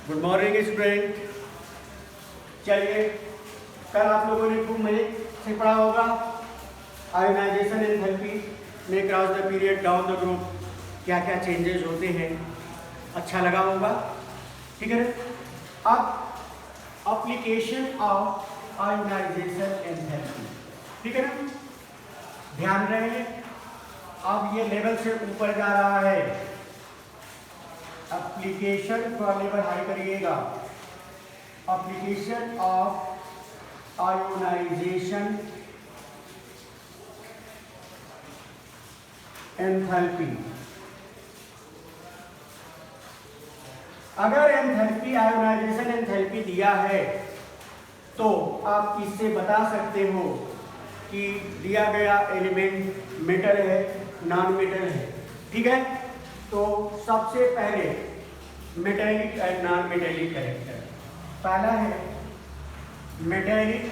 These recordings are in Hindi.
Good morning student. चलिए, कल आप लोगों ने खूब मजे से पढ़ा होगा आयोनाइजेशन एंथैल्पी में cross the period down the group क्या क्या चेंजेस होते हैं, अच्छा लगा होगा। ठीक है, अब एप्लीकेशन ऑफ आयोनाइजेशन एंथैल्पी, ठीक है ना, ध्यान रहे। अब ये लेवल से ऊपर जा रहा है, एप्लीकेशन का लेवल हाई करिएगा। Application of ionisation enthalpy. अगर एंथैल्पी आयोनाइजेशन एंथैल्पी दिया है तो आप इससे बता सकते हो कि दिया गया एलिमेंट मेटल है, नॉन मेटल है। ठीक है, तो सबसे पहले metallic and non metallic character. पहला है metallic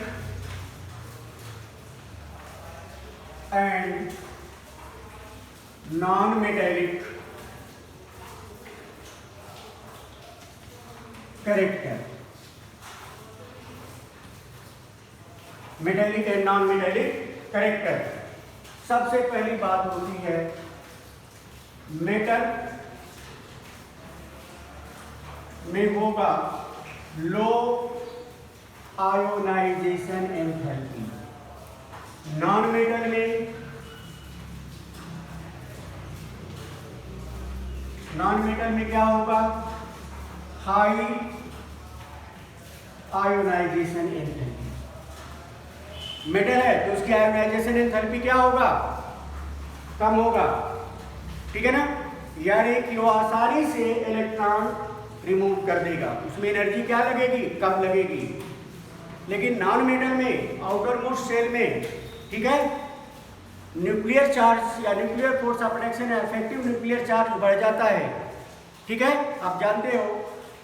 and non metallic character. Metallic and non metallic character. सबसे पहली बात होती है मेटल में होगा low ionization enthalpy, non metal में क्या होगा, हाई आयोनाइजेशन एंथैल्पी। मेटल है तो उसकी आयोनाइजेशन एंथैल्पी क्या होगा, कम होगा। ठीक है ना, यानी कि वो आसानी से इलेक्ट्रॉन रिमूव कर देगा, उसमें एनर्जी क्या लगेगी, कम लगेगी। लेकिन नॉन मेटल में आउटर मोस्ट सेल में, ठीक है, न्यूक्लियर चार्ज या न्यूक्लियर फोर्स ऑफ अट्रैक्शन या इफेक्टिव न्यूक्लियर चार्ज बढ़ जाता है। ठीक है, आप जानते हो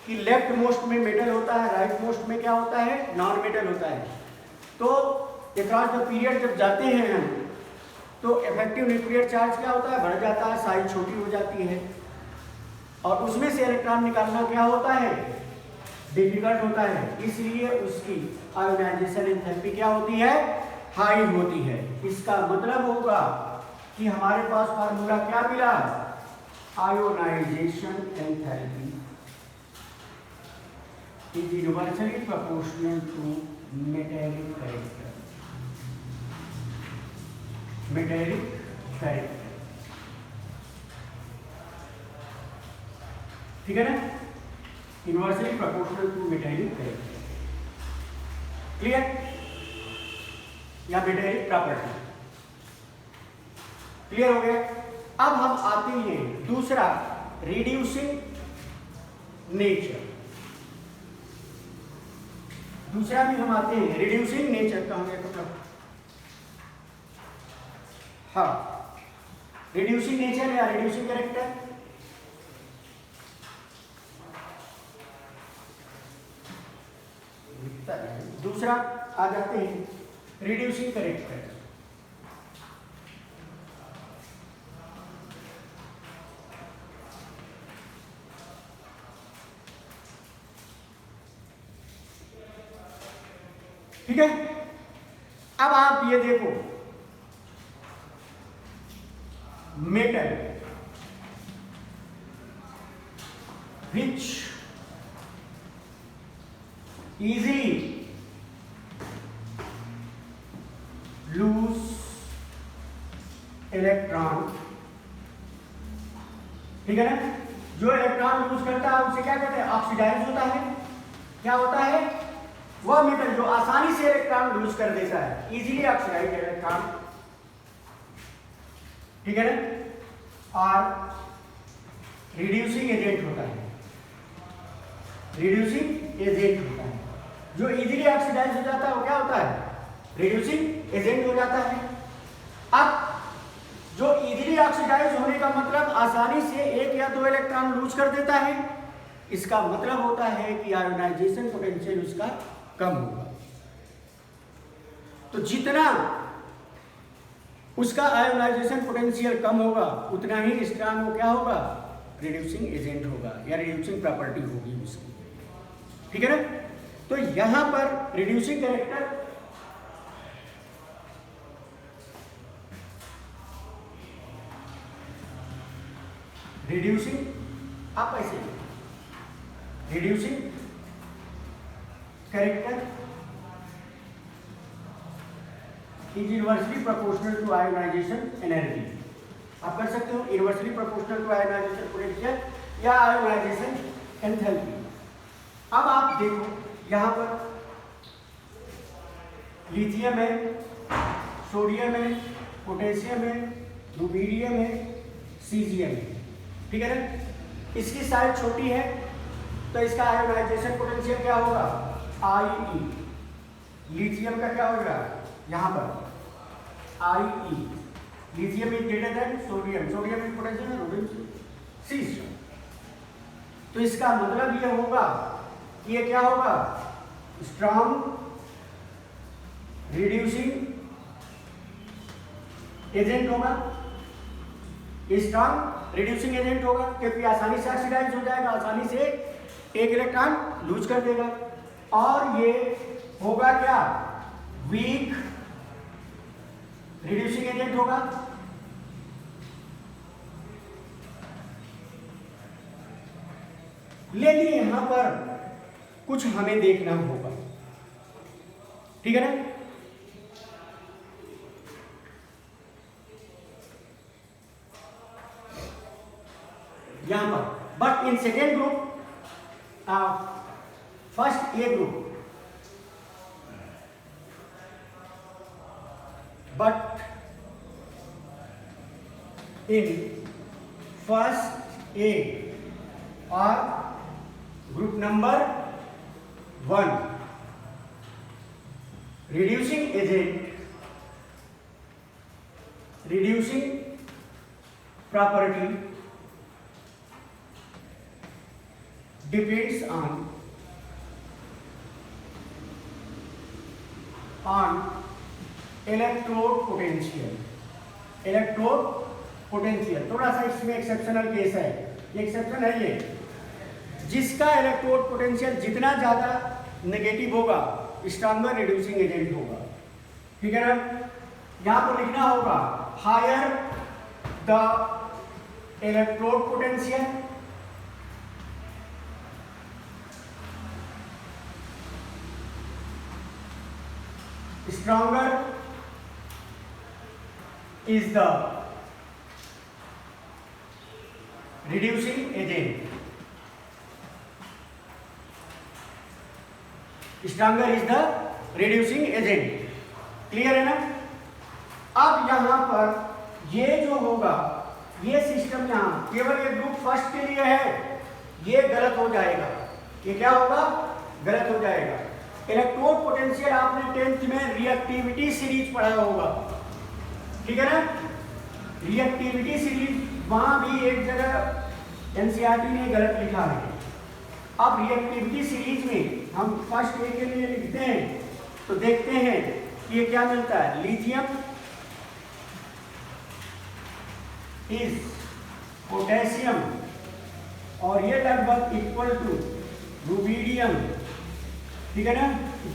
कि लेफ्ट मोस्ट में मेटल होता है, राइट मोस्ट में क्या होता है, नॉन मेटल होता है। तो अक्रॉस द पीरियड जब जाते हैं हम तो इफेक्टिव न्यूक्लियर चार्ज क्या होता है, बढ़ जाता है, साइज छोटी हो जाती है और उसमें से इलेक्ट्रॉन निकालना क्या होता है, डिफिकल्ट होता है। इसलिए उसकी आयोनाइजेशन एंथैल्पी क्या होती है, हाई होती है। इसका मतलब होगा कि हमारे पास फार्मूला क्या मिला, ionization enthalpy is inversely proportional to metallic character. Metallic character, ठीक है ना, inversely proportional to metallic character. Clear, या मेटेलिक प्रॉपर्टी। क्लियर हो गया। अब हम आते हैं दूसरा, रिड्यूसिंग नेचर। दूसरा भी हम आते हैं रिड्यूसिंग नेचर। कहाँ गया कपड़ा, हाँ, रिड्यूसिंग नेचर या रिड्यूसिंग कैरेक्टर। दूसरा आ जाते हैं रिड्यूसिंग कैरेक्टर। ठीक है, अब आप ये देखो, metal which easily lose electron. ठीक है ना, जो इलेक्ट्रॉन लूज करता है उसे क्या कहते हैं, ऑक्सीडाइज होता है। क्या होता है, वह मेटल जो आसानी से इलेक्ट्रॉन लूज कर देता है, इजीली ऑक्सीडाइज इलेक्ट्रॉन। ठीक है ना, और रिड्यूसिंग एजेंट होता है, रिड्यूसिंग एजेंट होता है। जो इजीली ऑक्सीडाइज हो जाता है वो क्या होता है, रिड्यूसिंग एजेंट हो जाता है। अब जो इजीली ऑक्सीडाइज होने का मतलब आसानी से एक या दो इलेक्ट्रॉन लूज कर देता है, इसका मतलब होता है कि आयोनाइजेशन पोटेंशियल उसका कम होगा। तो जितना उसका आयोनाइजेशन पोटेंशियल कम होगा उतना ही स्ट्रॉन्ग वो क्या होगा, रिड्यूसिंग एजेंट होगा या रिड्यूसिंग प्रॉपर्टी होगी उसकी। ठीक है ना। तो यहां पर रिड्यूसिंग कैरेक्टर आप ऐसे reducing character is inversely proportional to ionization energy. आप कर सकते हो inversely proportional to ionization potential या आयोनाइजेशन एंथैल्पी। अब आप देखो यहां पर लिथियम है, सोडियम है, पोटेशियम है, रुबीडियम है, सीजियम है, ठीक है ना। इसकी साइज छोटी है तो इसका आयोनाइजेशन पोटेंशियल क्या होगा, आई ई। लिथियम का क्या होगा यहां पर I E. Lithium is greater than sodium, sodium is potential, rubidium caesium. तो इसका मतलब ये होगा कि ये क्या होगा, स्ट्रॉन्ग रिड्यूसिंग एजेंट होगा। स्ट्रॉन्ग रिड्यूसिंग एजेंट होगा क्योंकि आसानी से ऑक्सीडाइज हो जाएगा, आसानी से एक इलेक्ट्रॉन लूज कर देगा। और ये होगा क्या, वीक रिड्यूसिंग एजेंट होगा। लेकिन यहां पर कुछ हमें देखना होगा, ठीक है ना। यहां पर but in second group, first A group, but in first A और group number 1 reducing agent reducing property depends on electrode potential। थोड़ा सा इसमें एक्सेप्शनल केस है, ये एक्सेप्शन है ये, जिसका इलेक्ट्रोड पोटेंशियल जितना ज्यादा नेगेटिव होगा स्ट्रॉन्गर रिड्यूसिंग एजेंट होगा, ठीक है ना। यहां पर लिखना होगा higher the electrode potential stronger is the reducing agent, stronger is the reducing agent. Clear है ना। अब यहां पर ये जो होगा, ये सिस्टम यहां केवल ये ग्रुप फर्स्ट के लिए है, ये गलत हो जाएगा। ये क्या होगा, गलत हो जाएगा। इलेक्ट्रोड पोटेंशियल आपने 10th में रिएक्टिविटी सीरीज पढ़ा होगा, ठीक है ना। रिएक्टिविटी सीरीज वहां भी एक जगह एनसीईआरटी ने गलत लिखा है। अब रिएक्टिविटी सीरीज में हम फर्स्ट ए के लिए लिखते हैं तो देखते हैं कि ये क्या मिलता है, लिथियम इज पोटेशियम और ये लगभग इक्वल टू रुबीडियम, ठीक है ना,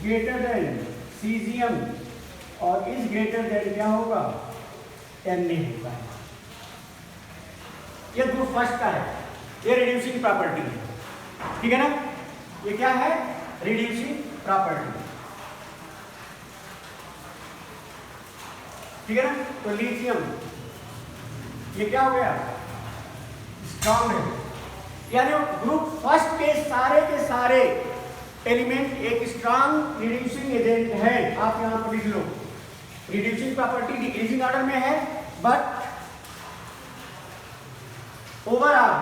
ग्रेटर देन सीजियम और इज ग्रेटर देन क्या होगा, Na होगा। ये ग्रुप फर्स्ट का है, ये रिड्यूसिंग प्रॉपर्टी है, ठीक है ना। ये क्या है, रिड्यूसिंग प्रॉपर्टी, ठीक है ना। तो लिथियम ये क्या हो गया, स्ट्रॉन्ग है, यानी ग्रुप फर्स्ट के सारे एलिमेंट एक स्ट्रॉन्ग रिड्यूसिंग एजेंट है। आप यहां पर लिख लो, रिड्यूसिंग प्रॉपर्टी डिक्रीजिंग ऑर्डर में है, बट ओवरऑल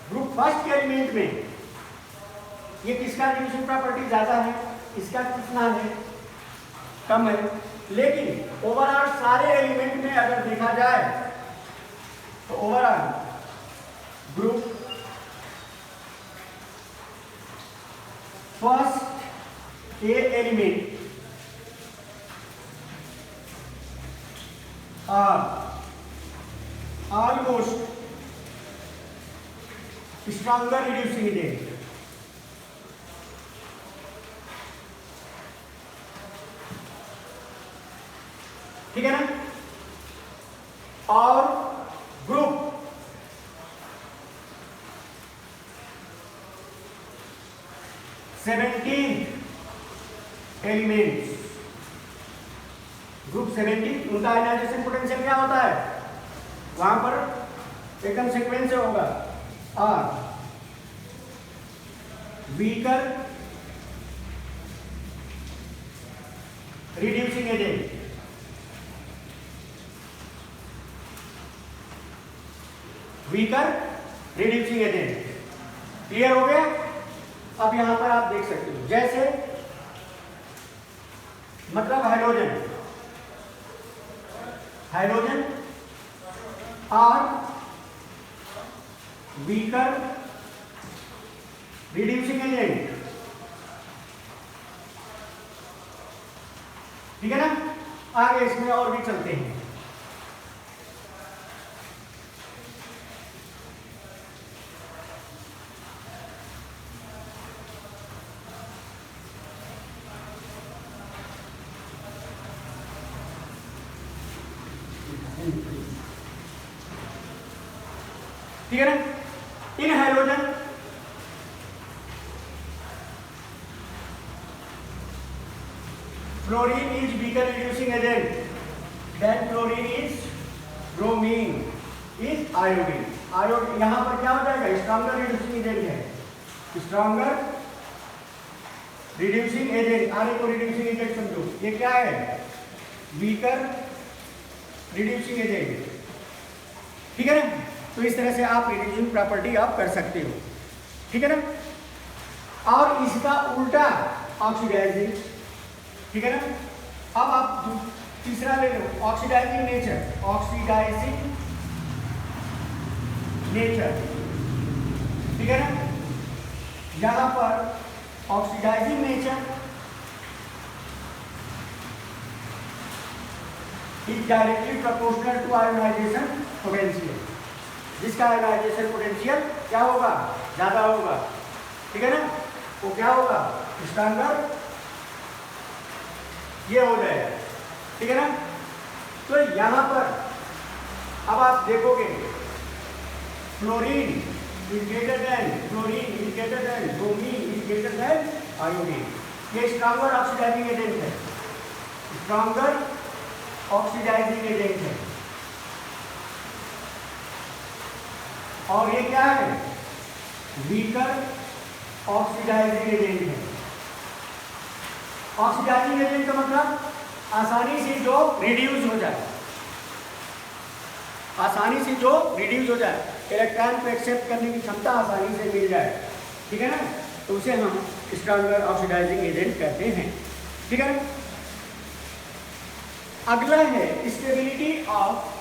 ग्रुप फर्स्ट के एलिमेंट में ये किसका रिड्यूसिंग प्रॉपर्टी ज्यादा है, इसका कितना है, कम है। लेकिन ओवरऑल सारे एलिमेंट में अगर देखा जाए तो overall group first A element are almost stronger reducing agent. ठीक है ना। और ग्रुप एलिमेंट्स, ग्रुप 17 उनका आयनाइजेशन पोटेंशियल क्या होता है, वहां पर एकदम सीक्वेंस से होगा। और weaker reducing agent, weaker reducing agent. Clear हो गया। अब यहां पर आप देख सकते हो, जैसे मतलब हाइड्रोजन और वीकर रिड्यूसिंग एजेंट। ठीक है ना। आगे इसमें और भी चलते हैं। ठीक है ना। In hydrogen fluorine is weaker reducing agent, then fluorine is bromine is iodine. Iodine यहां पर क्या हो जाएगा, स्ट्रॉन्गर रिड्यूसिंग एजेंट है, स्ट्रॉन्गर रिड्यूसिंग एजेंट। आर को रिड्यूसिंग एजेंट समझो, ये क्या है, वीकर रिड्यूसिंग एजेंट। ठीक है ना। तो इस तरह से आप रिड्यूसिंग प्रॉपर्टी आप कर सकते हो। ठीक है ना। और इसका उल्टा ऑक्सीडाइजिंग। ठीक है ना। अब आप तीसरा ले लो, ऑक्सीडाइजिंग नेचर, ऑक्सीडाइजिंग नेचर। ठीक है ना। यहां पर oxidizing nature is directly proportional to ionization potential, जिसका आयोनाइजेशन पोटेंशियल क्या होगा, ज्यादा होगा। ठीक है ना। वो क्या होगा, स्ट्रॉन्गर ये हो जाएगा। ठीक है ना। तो यहां पर अब आप देखोगे fluorine is greater than bromine is greater then iodine. ये स्ट्रॉन्गर ऑक्सीडाइजिंग एजेंट है, स्ट्रॉन्गर ऑक्सीडाइजिंग एजेंट है। और ये क्या है, वीकर ऑक्सीडाइजिंग एजेंट है। ऑक्सीडाइजिंग एजेंट का मतलब आसानी से जो रिड्यूस हो जाए, आसानी से जो रिड्यूस हो जाए, इलेक्ट्रॉन को एक्सेप्ट करने की क्षमता आसानी से मिल जाए। ठीक है ना। तो उसे हम स्ट्रॉन्गर ऑक्सीडाइजिंग एजेंट कहते हैं। ठीक है ना। अगला है स्टेबिलिटी ऑफ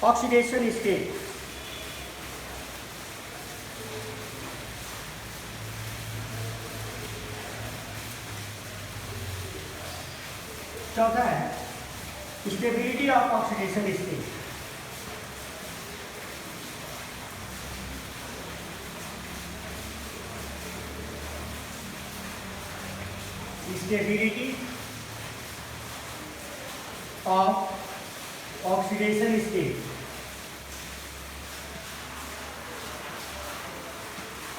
ऑक्सीडेशन स्टेट। चौथा है stability of oxidation state. Stability of oxidation state.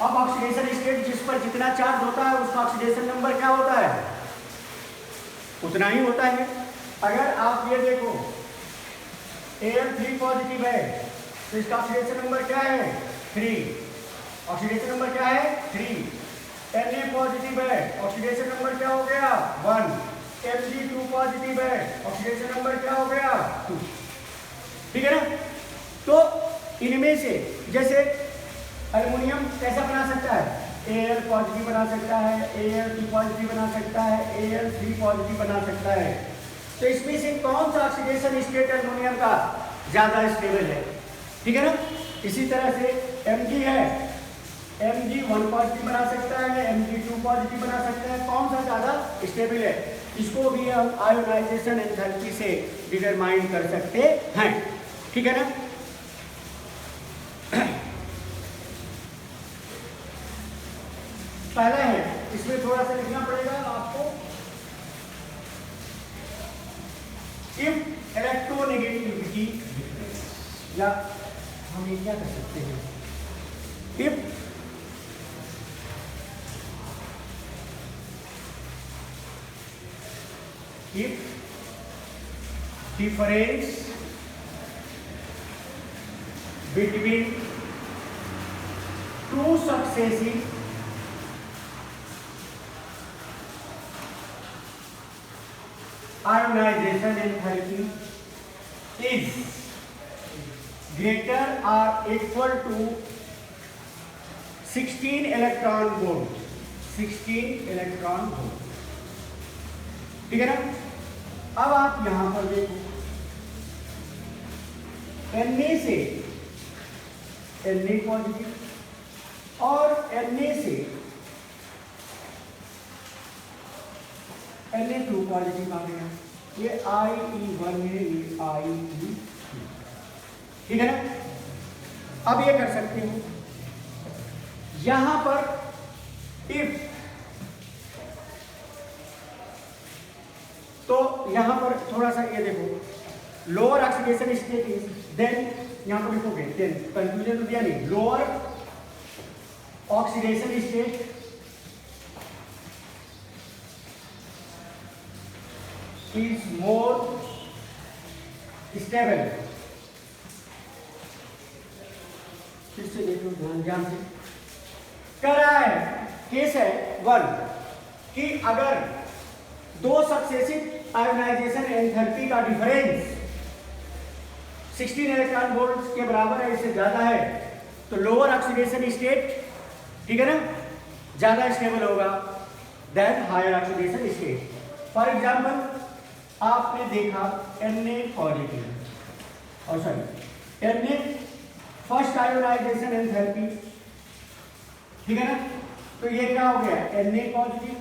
अब ऑक्सीडेशन स्टेट जिस पर जितना चार्ज होता है उसका ऑक्सीडेशन नंबर क्या होता है, उतना ही होता है। अगर आप ये देखो Al3 पॉजिटिव है तो इसका ऑक्सीडेशन नंबर क्या है, 3। ऑक्सीडेशन नंबर क्या है, 3। Na पॉजिटिव है, ऑक्सीडेशन नंबर क्या हो गया, 1। Mg2 पॉजिटिव है, ऑक्सीडेशन नंबर क्या हो गया, 2। ठीक है ना। तो इनमें से जैसे एल्युमिनियम कैसा बना सकता है, Al पॉजिटिव बना सकता है, Al2 पॉजिटिव बना सकता है, Al3 पॉजिटिव बना सकता है। तो इसमें से कौन सा ऑक्सीडेशन स्टेट एल्युमिनियम का ज्यादा स्टेबल है। ठीक है ना। इसी तरह से Mg है, Mg1 पॉजिटिव बना सकता है, Mg2 पॉजिटिव बना सकता है, कौन सा ज्यादा स्टेबल है, इसको भी हम आयोनाइजेशन एंथैल्पी से डिटरमाइन कर सकते हैं। ठीक है ना। पहला है, इसमें थोड़ा सा लिखना पड़ेगा आपको, इफ इलेक्ट्रोनेगेटिविटी डिफरेंस, या हम ये क्या कर सकते हैं, if difference between two successive ionization enthalpy is greater or equal to 16 electron volt, 16 electron volt, ठीक है ना। अब आप यहां पर देखो, Na से Na पॉजिटिव और Na से Na2 पॉजिटिव आ गया, ये IE1 है, ये IE2, ठीक है ना। अब ये कर सकते हो यहां पर इफ, तो यहां पर थोड़ा सा ये देखो, lower oxidation state is, then यहां पर लिखोगे, देन कंक्लूजन तो दिया नहीं, lower oxidation state is more stable. फिर से देखो ध्यान से, कह रहा है केस है 1 कि अगर दो सक्सेसिव आयोनाइजेशन एंथैल्पी का डिफरेंस 16 इलेक्ट्रॉन वोल्ट के बराबर है, इससे ज्यादा है, तो लोअर ऑक्सीडेशन स्टेट, ठीक है ना, ज्यादा स्टेबल होगा then higher oxidation state. For example आपने देखा Na पॉजिटिव, और sorry Na first ionization enthalpy, ठीक है ना, तो ये क्या हो गया, Na पॉजिटिव।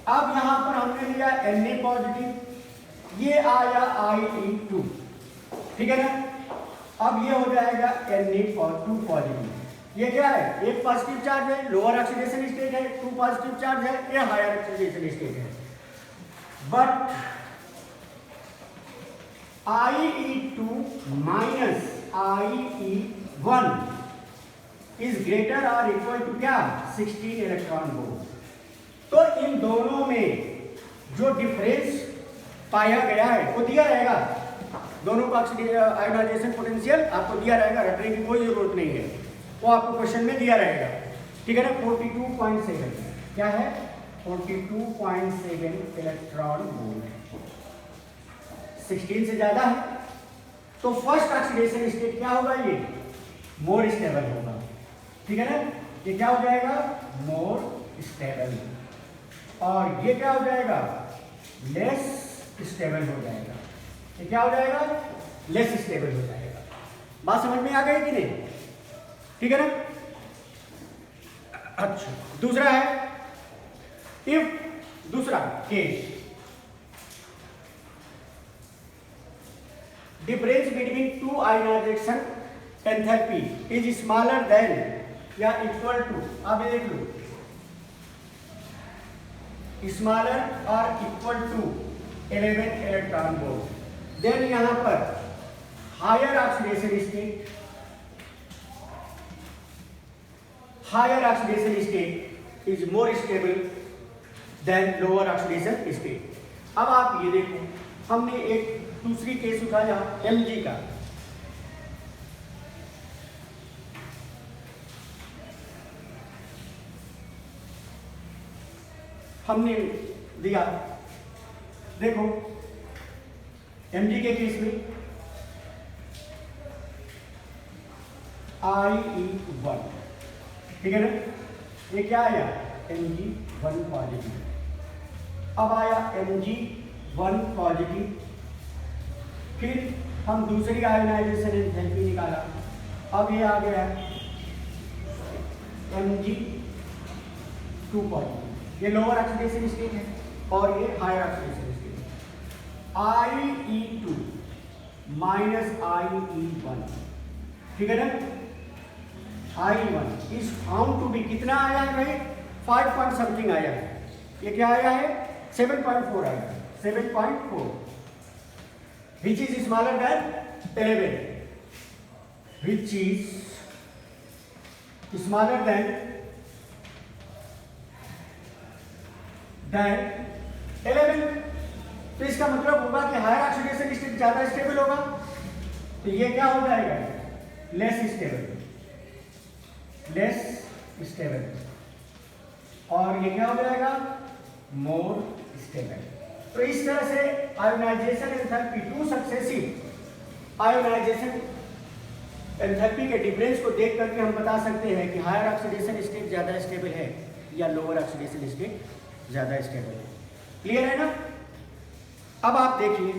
अब यहां पर हमने लिया Na पॉजिटिव, ये आया IE2, ठीक है ना। अब ये हो जाएगा Na2 पॉजिटिव, ये क्या है, एक पॉजिटिव चार्ज है, लोअर ऑक्सीडेशन स्टेट है, 2 पॉजिटिव चार्ज है, ये हायर ऑक्सीडेशन स्टेट है। But IE2 minus IE1 is greater और इक्वल टू क्या, 16 इलेक्ट्रॉन वोल्ट। तो इन दोनों में जो डिफरेंस पाया गया है वो दिया रहेगा, दोनों का आयोनाइजेशन पोटेंशियल आपको दिया रहेगा, रटने की कोई जरूरत नहीं है, वो आपको क्वेश्चन में दिया रहेगा, ठीक है ना। 42.7 क्या है, 42.7 इलेक्ट्रॉन वोल्ट, 16 से ज्यादा है, तो फर्स्ट ऑक्सीडेशन स्टेट क्या होगा, ये मोर स्टेबल होगा, ठीक है ना। ये क्या हो जाएगा, मोर स्टेबल, और ये क्या हो जाएगा, लेस स्टेबल हो जाएगा। ये क्या हो जाएगा, लेस स्टेबल हो जाएगा। बात समझ में आ गई कि नहीं, ठीक है ना। अच्छा, दूसरा है, इफ दूसरा case, difference between two ionization enthalpy is smaller than या इक्वल टू, आप ये देख लो, स्मॉलर और equal to 11 electron volt, then यहां पर higher oxidation state, higher oxidation state is more stable than lower oxidation state. अब आप ये देखो, हमने एक दूसरी केस उठाया Mg का, हमने दिया, देखो Mg के केस में IE1, ठीक है ना, ये क्या आया, Mg1 पॉजिटिव। अब आया Mg1 पॉजिटिव, फिर हम दूसरी आयोनाइजेशन एंथैल्पी निकाला, अब ये आ गया Mg2 पॉजिटिव, ये लोअर ऑक्सीडेशन स्टेट है और ये higher oxidation state. IE2 minus IE1, ठीक है ना। I1 is found to be, कितना आया है भाई, 5 पॉइंट समथिंग आया है, ये क्या आया है 7.4 आया है, 7.4, which is smaller then 11, which is smaller then 11। तो इसका मतलब होगा कि हायर ऑक्सीडेशन स्टेट ज्यादा स्टेबल होगा, तो ये क्या हो जाएगा, लेस स्टेबल, और ये क्या हो जाएगा, मोर स्टेबल। तो इस तरह से ionisation enthalpy, two successive ionisation enthalpy के डिफरेंस को देख करके हम बता सकते हैं कि हायर ऑक्सीडेशन स्टेट ज्यादा स्टेबल है या लोअर ऑक्सीडेशन स्टेट ज्यादा स्टेबल है। क्लियर है ना। अब आप देखिए,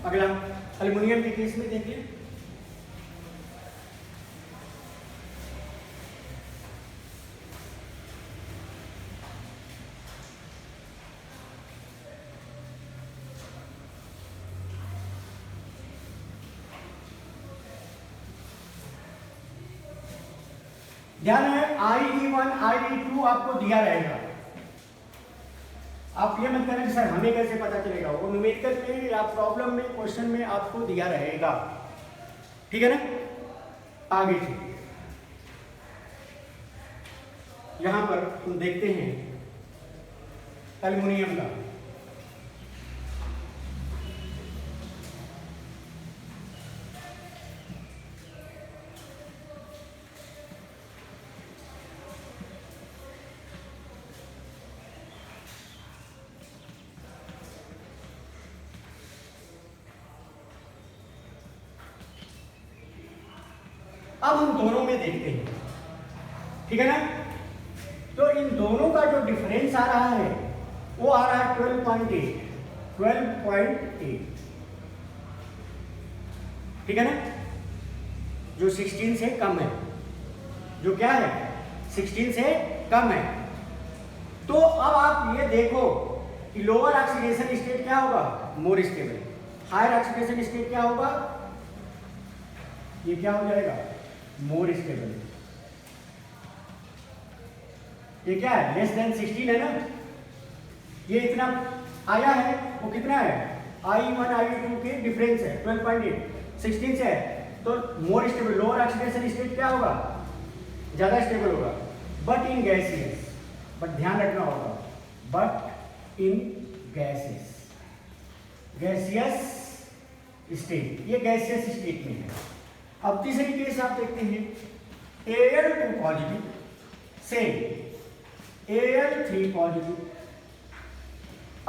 अगला एल्युमिनियम के केस में देखिए, ध्यान है IE1 IE2 आपको दिया रहेगा। आप ये मत करना कि सर हमें कैसे पता चलेगा, वो न्यूमेरिकल में या प्रॉब्लम में क्वेश्चन में आपको दिया रहेगा, ठीक है ना। आगे यहां पर हम देखते हैं एल्युमिनियम का, अब हम दोनों में देखते हैं, ठीक है ना। तो इन दोनों का जो डिफरेंस आ रहा है वो आ रहा है 12.8, ठीक है ना, जो 16 से कम है, जो क्या है 16 से कम है। तो अब आप ये देखो कि लोअर ऑक्सीडेशन स्टेट क्या होगा, more stable, higher oxidation state क्या होगा, ये क्या हो जाएगा, मोर स्टेबल। ये क्या है, लेस देन 16 है ना, ये इतना आया है, वो कितना है, I1 I2 के डिफरेंस है 12.8, 16 से है, तो more stable, lower oxidation state क्या होगा, ज्यादा स्टेबल होगा। बट इन गैसियस, बट ध्यान रखना होगा, but in gases, gaseous state, ये गैसियस स्टेट में है। अब तीसरी केस आप देखते हैं, Al2 पॉजिटिव से Al3 पॉजिटिव।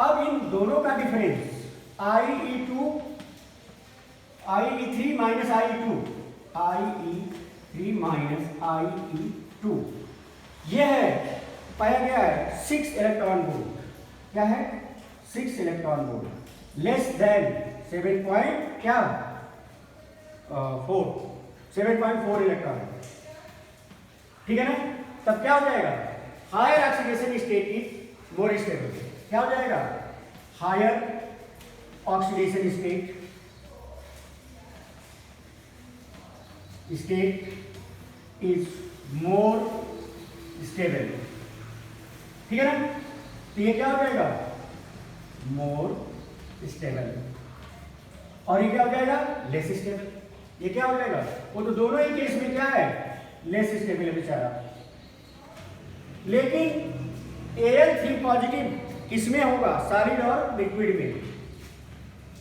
अब इन दोनों का डिफरेंस IE3 माइनस IE2, यह है, पाया गया है 6 इलेक्ट्रॉन वोल्ट, क्या है 6 electron volt, less than 7.4 electron, ठीक है ना। तब क्या हो जाएगा, higher oxidation state is more stable, क्या हो जाएगा, higher oxidation state is more stable, ठीक है ना। तो ये क्या हो जाएगा, मोर स्टेबल, और ये क्या हो जाएगा, लेस स्टेबल। ये क्या हो जाएगा, वो तो दोनों ही केस में क्या है, लेस स्टेबल है बेचारा। लेकिन Al3 पॉजिटिव किसमें होगा, सॉलिड और लिक्विड में,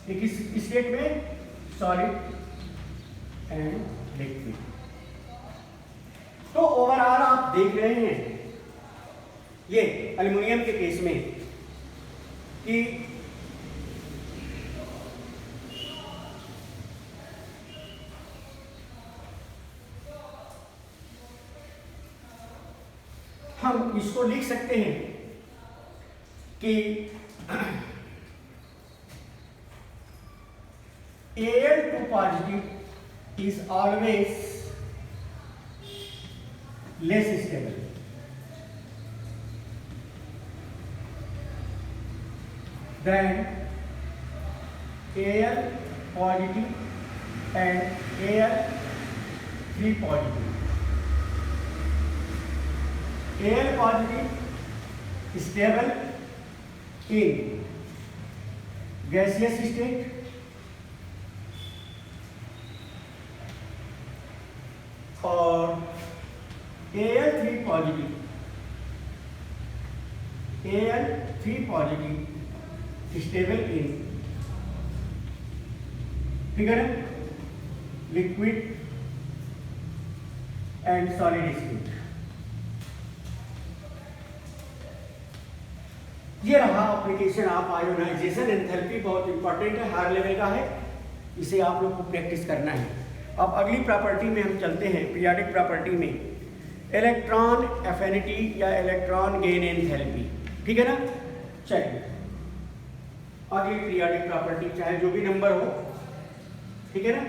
एक स्टेट में सॉलिड एंड लिक्विड। तो ओवरऑल आप देख रहे हैं ये एल्युमिनियम के केस में कि हम इसको लिख सकते हैं कि Al2 positive is always less stable than Al positive and Al3 positive. Al positive stable in gaseous state और Al3 पॉजिटिव स्टेबल इन, ठीक है ना, लिक्विड एंड सॉलिड स्टेट। ये रहा एप्लीकेशन ऑफ आयोनाइजेशन एंथैल्पी, बहुत इंपॉर्टेंट है, हायर लेवल का है, इसे आप लोग को प्रैक्टिस करना है। अब अगली प्रॉपर्टी में हम चलते हैं, पीरियोडिक प्रॉपर्टी में इलेक्ट्रॉन एफिनिटी या इलेक्ट्रॉन गेन एंथैल्पी, ठीक है ना। चलिए अगली पीरियोडिक प्रॉपर्टी, चाहे जो भी नंबर हो, ठीक है ना।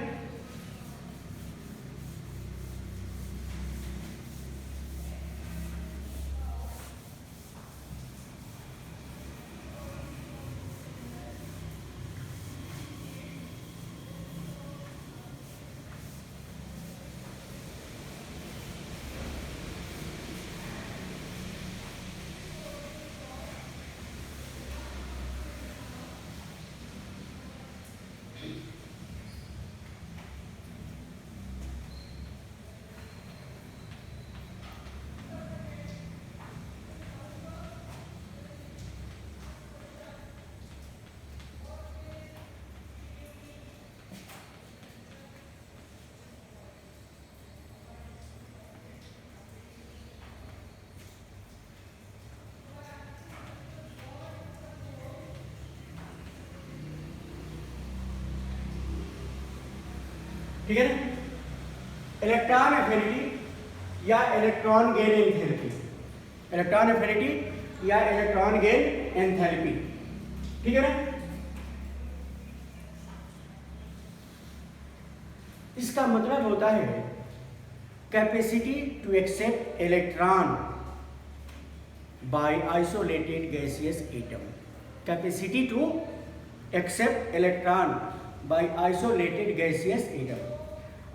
ठीक है ना। इलेक्ट्रॉन एफिनिटी या electron gain enthalpy, electron affinity या इलेक्ट्रॉन गेन एंथैल्पी, ठीक है ना। इसका मतलब होता है capacity to accept electron by isolated gaseous atom, capacity to accept electron by isolated gaseous atom.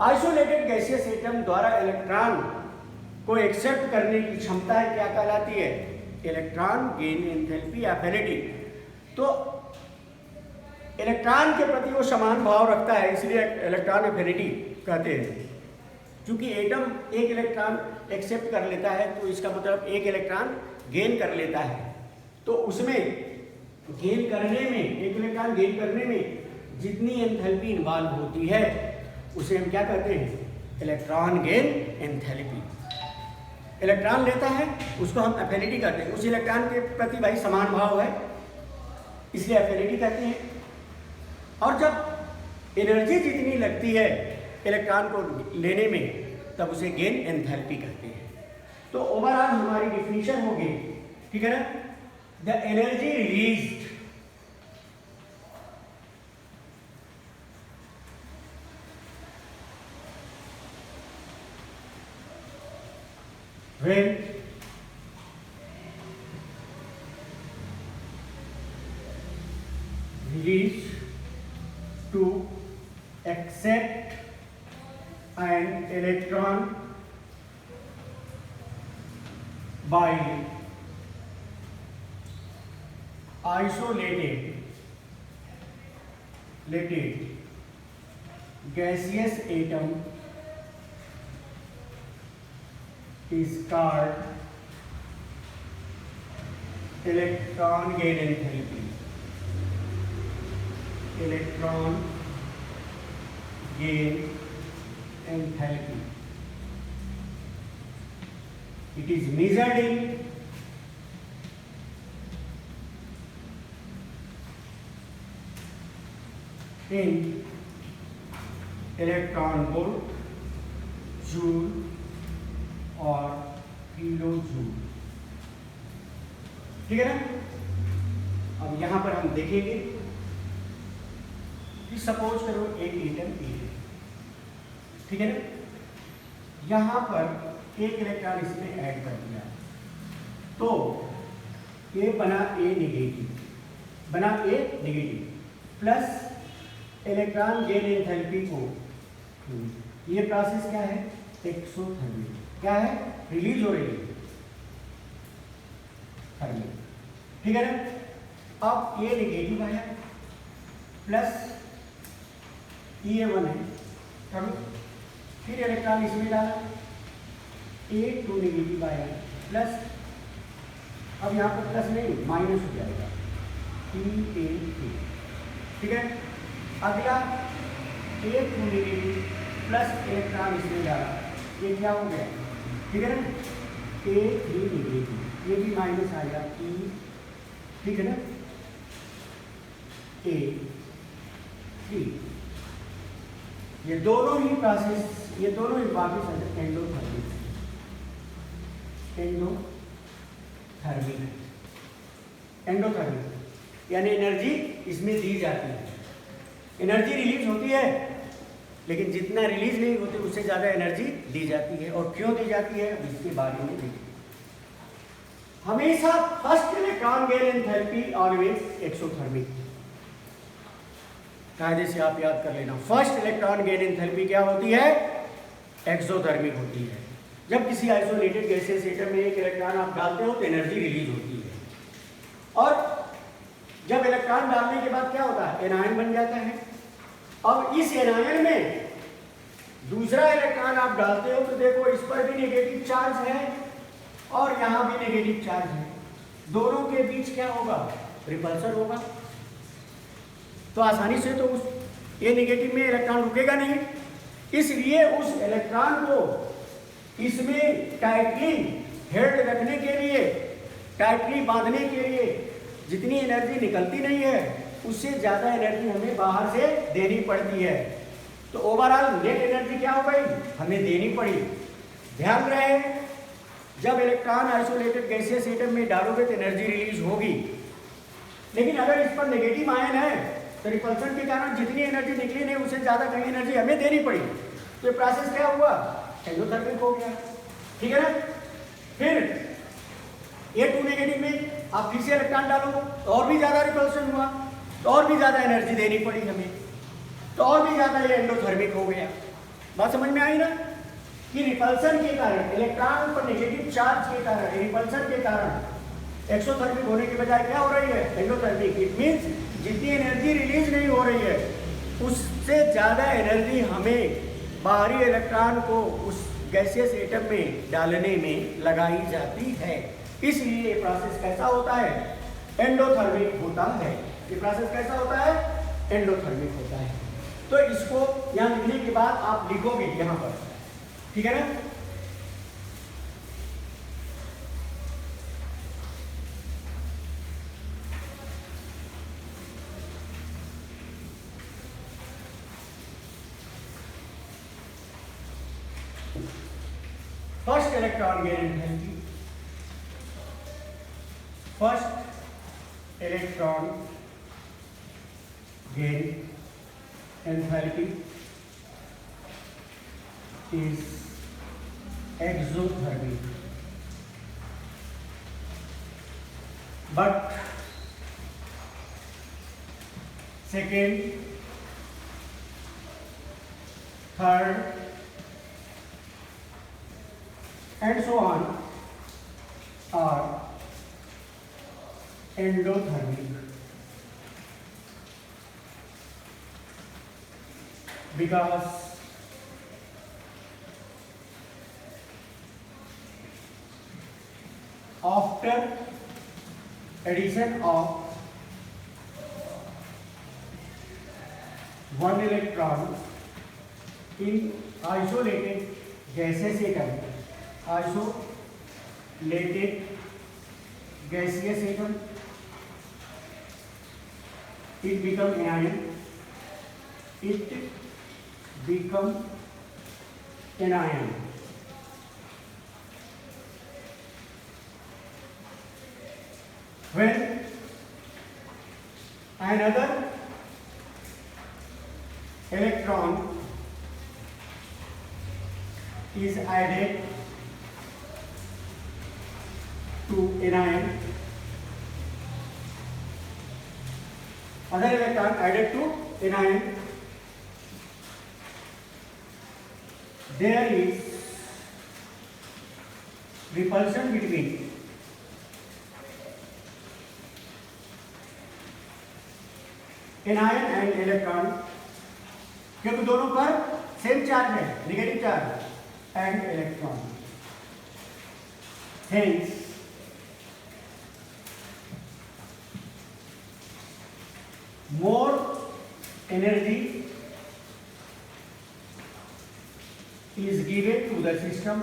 Isolated gaseous atom द्वारा इलेक्ट्रॉन को एक्सेप्ट करने की क्षमता क्या कहलाती है? Electron gain enthalpy affinity. तो इलेक्ट्रॉन के प्रति वो समान भाव रखता है, इसलिए इलेक्ट्रॉन एफिनिटी कहते हैं। क्योंकि एटम एक इलेक्ट्रॉन एक्सेप्ट कर लेता है तो इसका मतलब एक इलेक्ट्रॉन गेन कर लेता है। तो उसमें गेन करने में, एक इलेक्ट्रॉन गेन करने में जितनी एंथैल्पी इन्वॉल्व होती है उसे हम क्या कहते हैं? Electron gain enthalpy. इलेक्ट्रॉन लेता है उसको हम एफिनिटी कहते हैं। उस इलेक्ट्रॉन के प्रति भाई समान भाव है इसलिए एफिनिटी कहते हैं। और जब एनर्जी जितनी लगती है इलेक्ट्रॉन को लेने में तब उसे गेन एंथैल्पी कहते हैं। तो ओवरऑल हमारी डिफिनीशन होगी, ठीक है ना, the energy released when released to accept an electron by isolated gaseous atom is called electron gain enthalpy. Electron gain enthalpy. It is measured in electron volt, joule और किलो जूल, ठीक है ना। अब यहां पर हम देखेंगे कि सपोज करो एक एटम ए, ठीक है ना, यहां पर एक इलेक्ट्रॉन इसमें ऐड कर दिया तो ये बना ए नेगेटिव, बना A negative plus electron gain enthalpy को, ये प्रोसेस क्या है, एक्सोथर्मिक, क्या है, रिलीज हो रही है थर्मिक, ठीक है ना। अब ये नेगेटिव आया प्लस ये 1 है थर्मिक, फिर इलेक्ट्रॉन इसमें डाला, A2 नेगेटिव आया प्लस, अब यहाँ पर प्लस नहीं माइनस हो जाएगा PA2, ठीक है। अगला A2 नेगेटिव प्लस इलेक्ट्रॉन इसमें डाला, ये क्या हो गया, ठीक है ना, A3 नेगेटिव, ये भी माइनस आएगा E, ठीक है ना, A3, ये दोनों ही प्रोसेस, ये दोनों ही वापिस एंडोथर्मिक, एंडोथर्मिक यानी एनर्जी इसमें दी जाती है, एनर्जी रिलीज होती है लेकिन जितना रिलीज नहीं होती उससे ज़्यादा एनर्जी दी जाती है। और क्यों दी जाती है इसके बारे में देखिए। हमेशा first electron gain enthalpy always exothermic, कायदे से आप याद कर लेना, फर्स्ट इलेक्ट्रॉन गेन एंथैल्पी क्या होती है, एक्सोथर्मिक होती है। जब किसी आइसोलेटेड गैसेस एटम में एक इलेक्ट्रॉन आप डालते हो तो एनर्जी रिलीज होती है, और जब इलेक्ट्रॉन डालने के बाद क्या होता है, एनायन बन जाता है। अब इस एनायन में दूसरा इलेक्ट्रॉन आप डालते हो तो देखो इस पर भी नेगेटिव चार्ज है और यहां भी नेगेटिव चार्ज है, दोनों के बीच क्या होगा, रिपल्सन होगा। तो आसानी से तो उस ये नेगेटिव में इलेक्ट्रॉन रुकेगा नहीं, इसलिए उस इलेक्ट्रॉन को इसमें टाइटली हेल्ड रखने के लिए, टाइटली बांधने के लिए जितनी एनर्जी निकलती नहीं है उससे ज़्यादा एनर्जी हमें बाहर से देनी पड़ती है। तो ओवरऑल नेट एनर्जी क्या हो गई, हमें देनी पड़ी। ध्यान रहे जब इलेक्ट्रॉन आइसोलेटेड गैसियस एटम में डालोगे तो एनर्जी रिलीज होगी, लेकिन अगर इस पर नेगेटिव आयन है तो रिपल्सन के कारण जितनी एनर्जी निकली नहीं उससे ज़्यादा कहीं एनर्जी हमें देनी पड़ी। तो ये प्रोसेस क्या हुआ, एंडोथर्मिक हो गया, ठीक है ना। फिर A2 नेगेटिव में आप फिर से इलेक्ट्रॉन डालो तो और भी ज़्यादा रिपल्सन हुआ, तो और भी ज़्यादा एनर्जी देनी पड़ी हमें, तो और भी ज़्यादा ये एंडोथर्मिक हो गया। बात समझ में आई ना, कि रिपल्सन के कारण, इलेक्ट्रॉन पर नेगेटिव चार्ज के कारण, रिपल्सन के कारण एक्सोथर्मिक होने के बजाय क्या हो रही है, एंडोथर्मिक। इट मीन्स जितनी एनर्जी रिलीज नहीं हो रही है उससे ज़्यादा एनर्जी हमें बाहरी इलेक्ट्रॉन को उस गैसियस एटम में डालने में लगाई जाती है। इसलिए ये प्रोसेस कैसा होता है, एंडोथर्मिक होता है। ये प्रोसेस कैसा होता है, एंडोथर्मिक होता है। तो इसको यहाँ लिखने के बाद आप लिखोगे यहाँ पर, ठीक है ना। First electron gain enthalpy, first electron gain enthalpy is exothermic, but second, third and so on are endothermic because after addition of one electron in isolated gaseous atom, isolated gaseous atom, it become anion, it become anion. When another electron is added to anion, other electron added to anion, there is repulsion between anion and electron, क्योंकि दोनों पर सेम चार्ज है, negative charge and electron, hence more energy is given to the system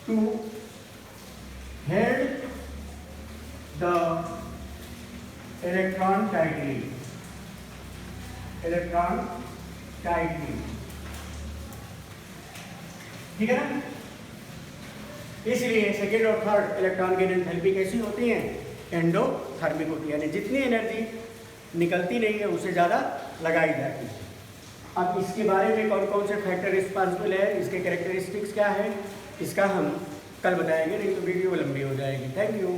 to hold the electron tightly, ठीक है ना। इसलिए सेकेंड और थर्ड इलेक्ट्रॉन की एंथैल्पी कैसी होती है, एंडोथर्मिक होती है, यानी जितनी एनर्जी निकलती नहीं है उससे ज़्यादा लगाई जाती है। अब इसके बारे में कौन कौन से फैक्टर रिस्पॉन्सिबल है, इसके कैरेक्टरिस्टिक्स क्या है, इसका हम कल बताएंगे, नहीं तो वीडियो लंबी हो जाएगी। Thank you.